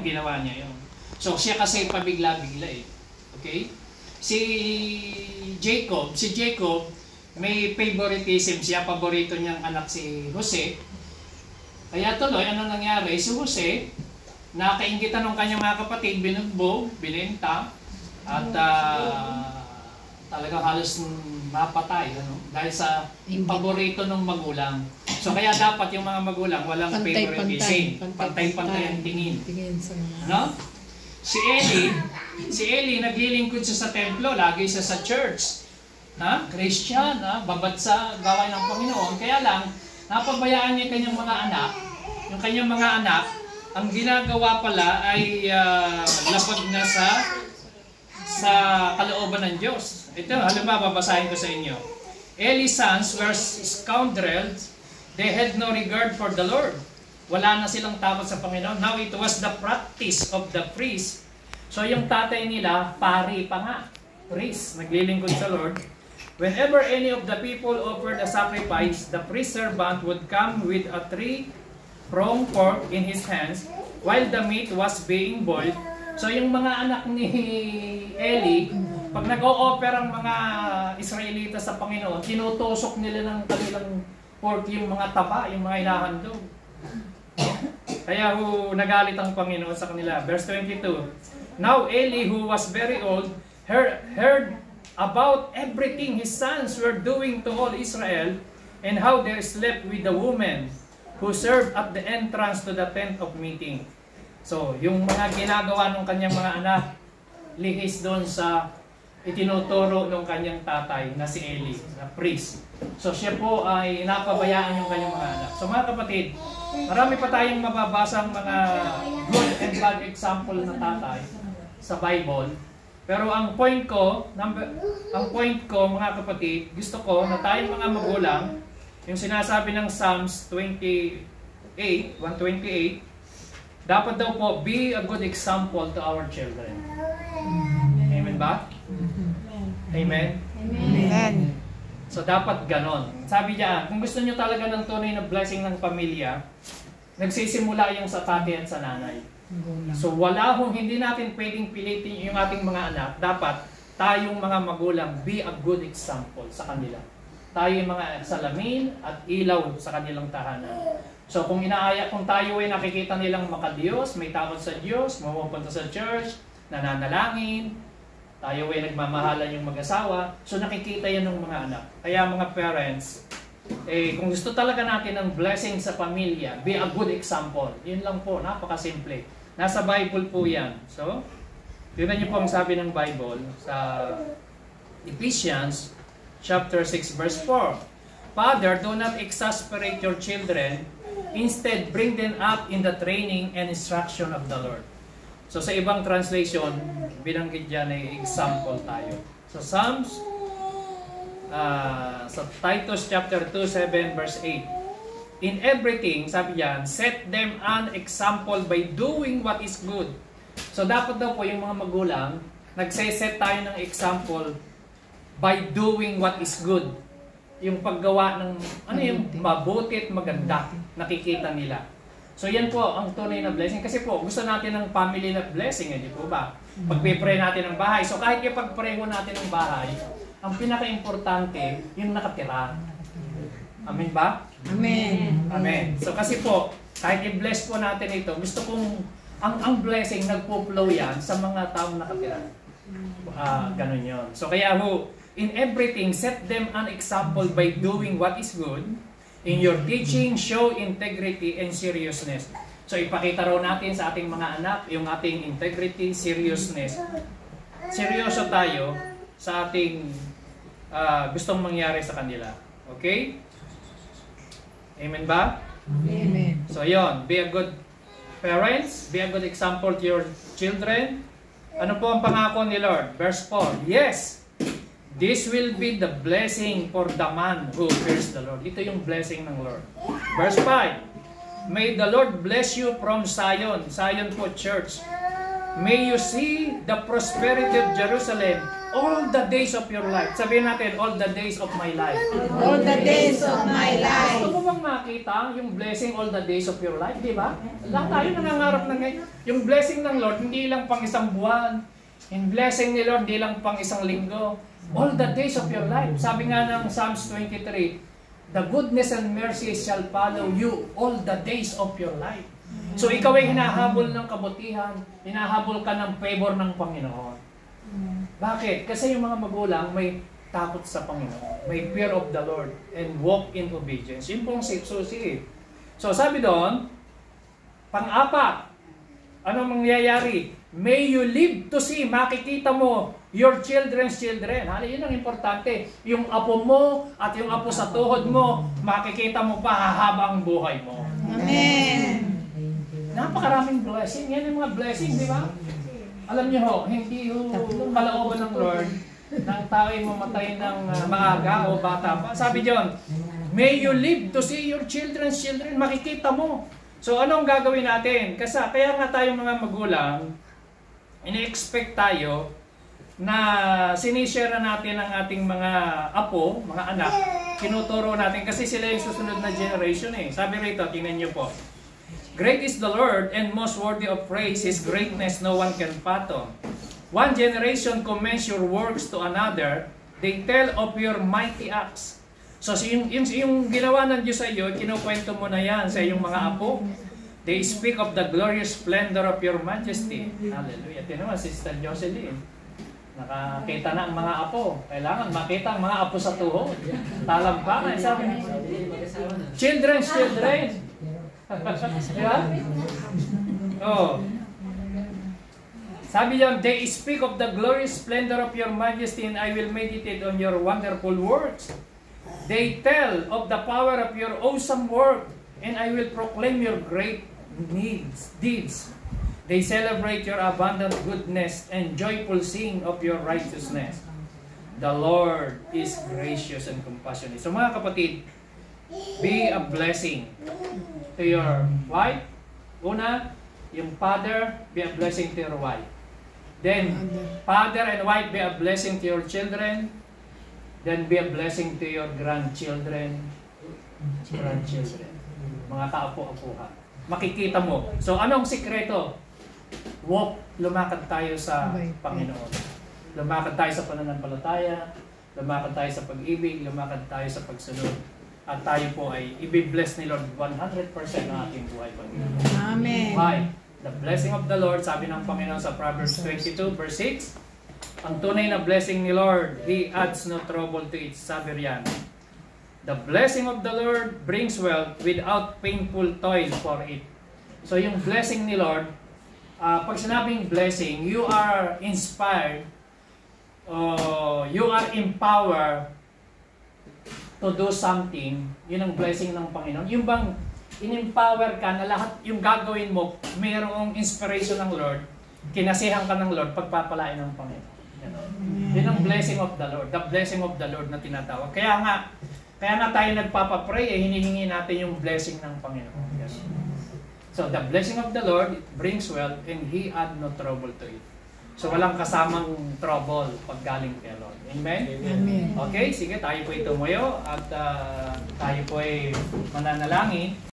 ginawa niya yun. So siya kasi pabigla-bigla eh. Okay? Si Jacob, may favoritism siya, paborito niyang anak si Jose. Kaya tuloy, ano nangyari? Si Jose, nakaingitan ng kanyang mga kapatid, binugbog, binenta, at talagang halos mapatay, ano? Dahil sa paborito ng magulang. So kaya dapat yung mga magulang walang favoritism. Pantay-pantay ang tingin. No? Si Eli, naglilingkod siya sa templo, lagi siya sa church. Christian, babad sa gawain ng Panginoon. Kaya lang, napabayaan niya kanyang mga anak. Yung kanyang mga anak, ang ginagawa pala ay lapag na sa kalooban ng Diyos. Ito, halimbawa, babasahin ko sa inyo. Eli's sons were scoundrels. They had no regard for the Lord. Wala na silang takot sa Panginoon. Now, it was the practice of the priest. So, yung tatay nila, pari pa nga. Priest, naglilingkod sa Lord. Whenever any of the people offered a sacrifice, the priest servant would come with a three-pronged fork in his hands while the meat was being boiled. So yung mga anak ni Eli, pag nag-o-offer ang mga Israelita sa Panginoon, tinutusok nila ng kanilang fork yung mga taba, yung mga ilahandog. Kaya nagalit ang Panginoon sa kanila. Verse 22. Now Eli, who was very old, heard about everything his sons were doing to all Israel and how they slept with the women who served at the entrance to the tent of meeting. So, yung mga ginagawa ng kanyang mga anak, lihis doon sa itinuturo ng kanyang tatay na si Eli, na priest. So, siya po ay napabayaan yung kanyang mga anak. So, mga kapatid, marami pa tayong mababasang mga good and bad example na tatay sa Bible. Pero ang point ko mga kapatid, gusto ko na tayong mga magulang, yung sinasabi ng Psalms 128, dapat daw po be a good example to our children. Amen ba? Amen? Amen. So dapat ganon. Sabi niya, kung gusto niyo talaga ng tunay na blessing ng pamilya, nagsisimula yung sa tatay at sa nanay. So hindi natin pwedeng pilitin yung ating mga anak. Dapat tayong mga magulang be a good example sa kanila. Tayo yung mga salamin at ilaw sa kanilang tahanan. So kung tayo ay nakikita nilang makadiyos, may takot sa Diyos, mapupunta sa church, nananalangin, tayo ay nagmamahalan yung mag-asawa, so nakikita yan ng mga anak. Kaya mga parents, kung gusto talaga natin ng blessing sa pamilya, be a good example. Yun lang po, napakasimple. Nasa Bible po yan. So, tignan niyo po ang sabi ng Bible sa Ephesians chapter 6 verse 4. Father, do not exasperate your children. Instead, bring them up in the training and instruction of the Lord. So sa ibang translation, binanggit dyan ay example tayo. So sa Titus chapter 2, 7 verse 8. In everything, sabi yan, set them an example by doing what is good. So dapat daw po yung mga magulang, nagse-set tayo ng example by doing what is good. Yung paggawa ng yung mabuti at maganda, nakikita nila. So yan po ang tunay na blessing. Kasi po, gusto natin ng family na blessing, hindi po ba? Pagpipray natin ng bahay. So kahit ipagpreho natin ng bahay, ang pinaka-importante, yung nakatira. Amen ba? Amen. Amen. So kasi po, kahit i-bless po natin ito, gusto kong, ang blessing nagpo-flow yan sa mga taong nakatira. Ganun yun. So kaya in everything, set them an example by doing what is good. In your teaching, show integrity and seriousness. So ipakita raw natin sa ating mga anak yung ating integrity, seriousness. Seryoso tayo sa ating gustong mangyari sa kanila. Okay? Amen ba? Amen. So yon, be a good parents, be a good example to your children. Ano po ang pangako ni Lord? Verse 4. Yes, this will be the blessing for the man who fears the Lord. Ito yung blessing ng Lord. Verse 5. May the Lord bless you from Zion. Zion po, church. May you see the prosperity of Jerusalem all the days of your life. Sabihin natin, all the days of my life. All the days of my life. Gusto mo bang makita yung blessing all the days of your life? Di ba? Lahat tayo nangangarap na ngayon. Yung blessing ng Lord, hindi lang pang isang buwan. Yung blessing ni Lord, hindi lang pang isang linggo. All the days of your life. Sabi nga ng Psalms 23, the goodness and mercy shall follow you all the days of your life. So ikaw ay hinahabol ng kabutihan, hinahabol ka ng favor ng Panginoon. Bakit? Kasi yung mga magulang may takot sa Panginoon, may fear of the Lord, and walk in obedience. Yun pong susi. So sabi doon, pang-apat, anong mangyayari? May you live to see, makikita mo your children's children. Yun ang importante. Yung apo mo at yung apo sa tuhod mo, makikita mo pa hahaba ang buhay mo. Amen. Napakaraming blessing. Yan yung mga blessing, di ba? Alam niyo ho, hindi ho kalooban ng Lord na tao ay mamatay ng maaga o bata pa. Sabi diyon, may you live to see your children's children. Makikita mo. So anong gagawin natin? Kasi kaya nga tayong mga magulang, ini-expect tayo na sinishare natin ang ating mga apo, mga anak. Tinuturo natin kasi sila yung susunod na generation eh. Sabi rito, tingnan niyo po. Great is the Lord and most worthy of praise. His greatness no one can fathom. One generation commends your works to another. They tell of your mighty acts. So yung ginawa ng Diyos sa iyo, kinukwento mo na yan sa iyong mga apo. They speak of the glorious splendor of your majesty. Hallelujah. Tingnan mo, Sister Jocelyn. Nakakita na ang mga apo. Kailangan makita ang mga apo sa tuhod. Talampakan. Sabi niya, children's children. Diba? Oh. Sabi niya, they speak of the glorious splendor of your majesty and I will meditate on your wonderful works. They tell of the power of your awesome work and I will proclaim your great deeds. They celebrate your abundant goodness and joyful sing of your righteousness. The Lord is gracious and compassionate. So mga kapatid, be a blessing to your wife. Una, yung father, be a blessing to your wife. Then, father and wife, be a blessing to your children. Then, be a blessing to your grandchildren. Mga kaapo-apuhan. Makikita mo. So, anong sikreto? Lumakad tayo sa Panginoon. Lumakad tayo sa pananampalataya. Lumakad tayo sa pag-ibig. Lumakad tayo sa pagsunod. At tayo po ay i-bless ni Lord 100% ng ating buhay. Amen. Why? The blessing of the Lord, sabi ng Panginoon sa Proverbs 22 verse 6, ang tunay na blessing ni Lord, He adds no trouble to it. Sabi riyan, the blessing of the Lord brings wealth without painful toil for it. So yung blessing ni Lord, pag sinabing blessing, you are inspired, you are empowered to do something. Yun ang blessing ng Panginoon. Yung bang in-empower ka na lahat yung gagawin mo, mayroong inspiration ng Lord, kinasihan ka ng Lord, pagpapalain ng Panginoon. Yun ang blessing of the Lord. The blessing of the Lord na tinatawag. Kaya nga tayo nagpapapray, hinihingi natin yung blessing ng Panginoon. So the blessing of the Lord, it brings wealth and He add no trouble to it. So walang kasamang trouble pag galing kay Lord. Amen? Amen. Okay, sige, tayo po itumayo at tayo po ay mananalangin.